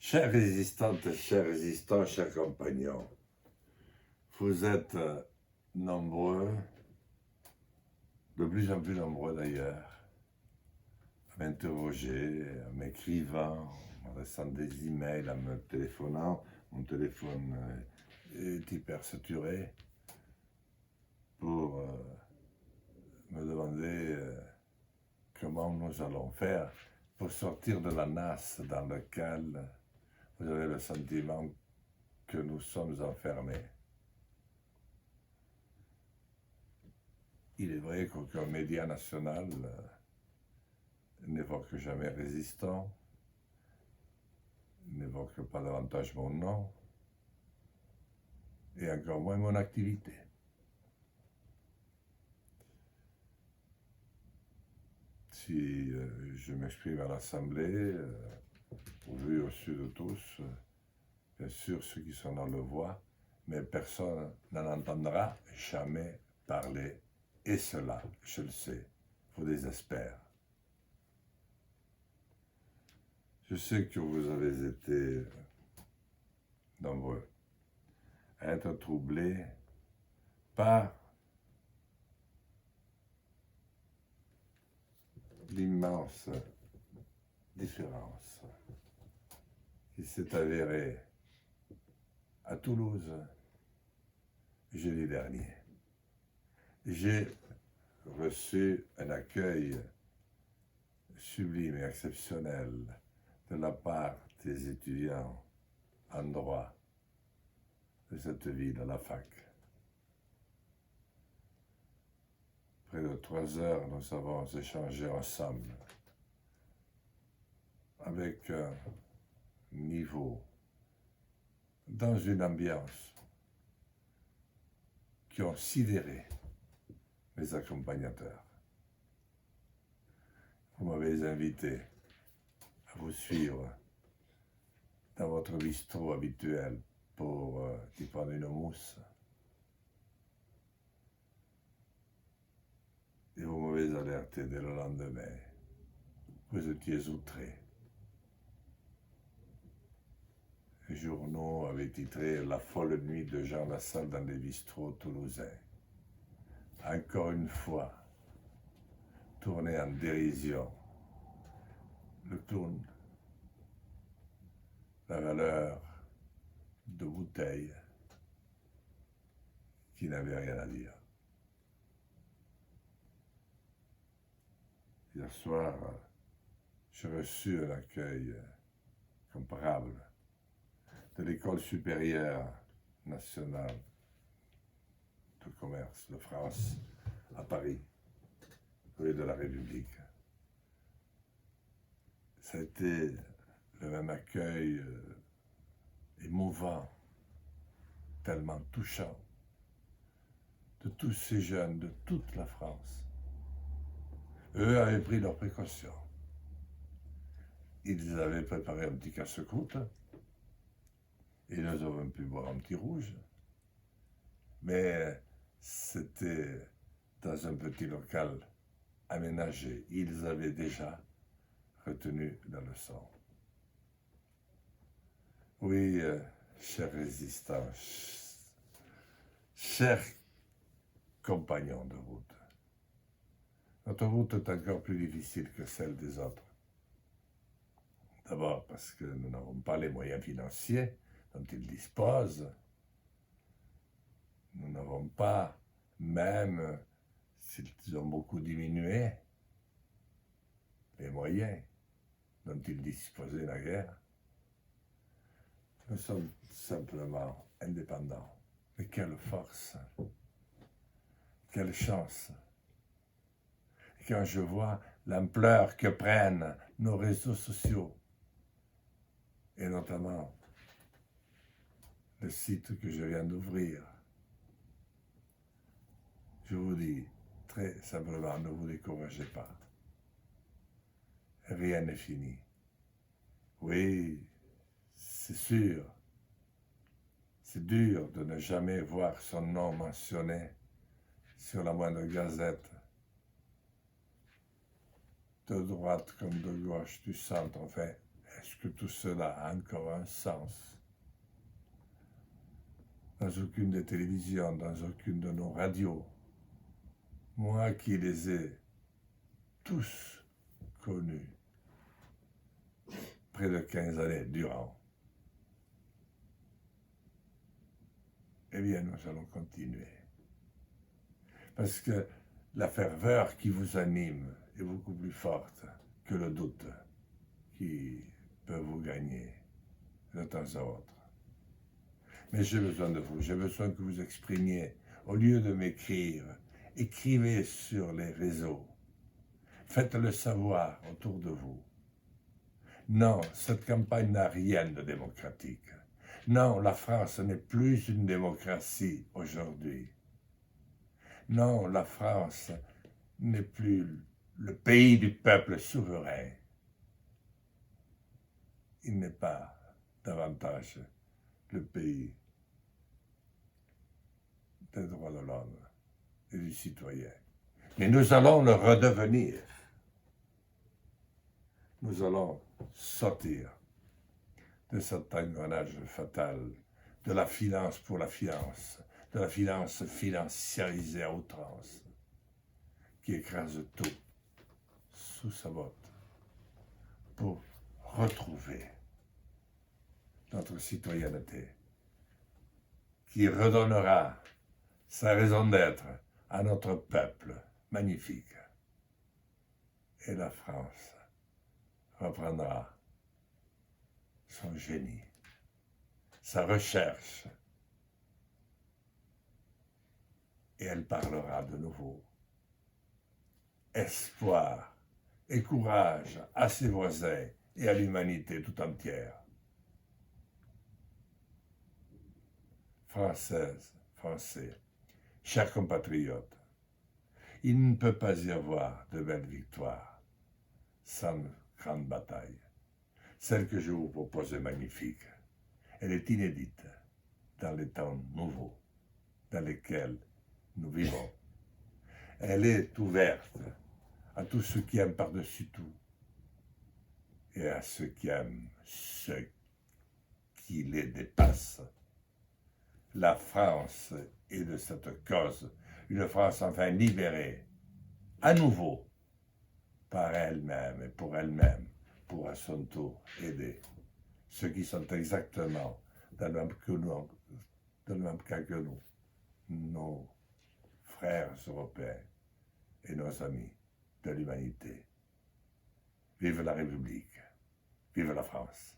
Chères résistantes, chers résistants, chers compagnons, vous êtes nombreux, de plus en plus nombreux d'ailleurs, à m'interroger, en m'écrivant, en laissant des emails, en me téléphonant. Mon téléphone est hyper saturé pour me demander comment nous allons faire pour sortir de la nasse dans laquelle vous avez le sentiment que nous sommes enfermés. Il est vrai qu'aucun média national n'évoque jamais résistant, n'évoque pas davantage mon nom, et encore moins mon activité. Si je m'exprime à l'Assemblée, au vu et au su de tous, bien sûr ceux qui sont dans le voient, mais personne n'en entendra jamais parler. Et cela, je le sais, vous désespère. Je sais que vous avez été nombreux à être troublés par l'immense différence qui s'est avérée à Toulouse jeudi dernier. J'ai reçu un accueil sublime et exceptionnel de la part des étudiants en droit de cette ville, à la fac. Près de 3 heures, nous avons échangé ensemble avec un niveau, dans une ambiance qui ont sidéré mes accompagnateurs. Vous m'avez invité à vous suivre dans votre bistrot habituel pour y prendre une mousse. Et vous m'avez alerté dès le lendemain. Vous étiez outrés. Les journaux avaient titré « La folle nuit de Jean Lassalle dans les bistrots toulousains ». Encore une fois, tourné en dérision, le clown, la valeur de bouteilles qui n'avaient rien à dire. Hier soir, j'ai reçu un accueil comparable de l'École supérieure nationale de commerce de France à Paris, rue de la République. Ça a été le même accueil émouvant, tellement touchant, de tous ces jeunes de toute la France. Eux avaient pris leurs précautions. Ils avaient préparé un petit casse-croûte, et nous avons pu boire un petit rouge, mais c'était dans un petit local aménagé. Ils avaient déjà retenu la leçon. Oui, chers résistants, chers compagnons de route, notre route est encore plus difficile que celle des autres. D'abord parce que nous n'avons pas les moyens financiers dont ils disposent. Nous n'avons pas, même s'ils ont beaucoup diminué, les moyens dont ils disposaient naguère. Nous sommes simplement indépendants. Mais quelle force, quelle chance. Et quand je vois l'ampleur que prennent nos réseaux sociaux, et notamment le site que je viens d'ouvrir, je vous dis très simplement, ne vous découragez pas. Rien n'est fini. Oui, c'est sûr, c'est dur de ne jamais voir son nom mentionné sur la moindre gazette, de droite comme de gauche, du centre, enfin, Est-ce que tout cela a encore un sens? Dans aucune des télévisions, dans aucune de nos radios, moi qui les ai tous connus, près de 15 années durant, eh bien, nous allons continuer. Parce que la ferveur qui vous anime est beaucoup plus forte que le doute qui peut vous gagner de temps à autre. Mais j'ai besoin de vous, j'ai besoin que vous exprimiez, au lieu de m'écrire, écrivez sur les réseaux, faites-le savoir autour de vous. Non, cette campagne n'a rien de démocratique. Non, la France n'est plus une démocratie aujourd'hui. Non, la France n'est plus le pays du peuple souverain. Il n'est pas davantage le pays des droits de l'homme et du citoyen. Mais nous allons le redevenir. Nous allons sortir de cet engrenage fatal de la finance pour la finance, de la finance financiarisée à outrance, qui écrase tout sous sa botte, pour retrouver notre citoyenneté, qui redonnera sa raison d'être à notre peuple magnifique. Et la France reprendra son génie, sa recherche, et elle parlera de nouveau. Espoir et courage à ses voisins et à l'humanité tout entière. Françaises, Français, chers compatriotes, il ne peut pas y avoir de belles victoires sans grande bataille. Celle que je vous propose est magnifique. Elle est inédite dans les temps nouveaux dans lesquels nous vivons. Elle est ouverte à tous ceux qui aiment par-dessus tout et à ceux qui aiment ceux qui les dépassent. La France est de cette cause une France enfin libérée, à nouveau, par elle-même et pour elle-même, pour à son tour aider ceux qui sont exactement dans le même cas que nous, nos frères européens et nos amis de l'humanité. Vive la République, vive la France.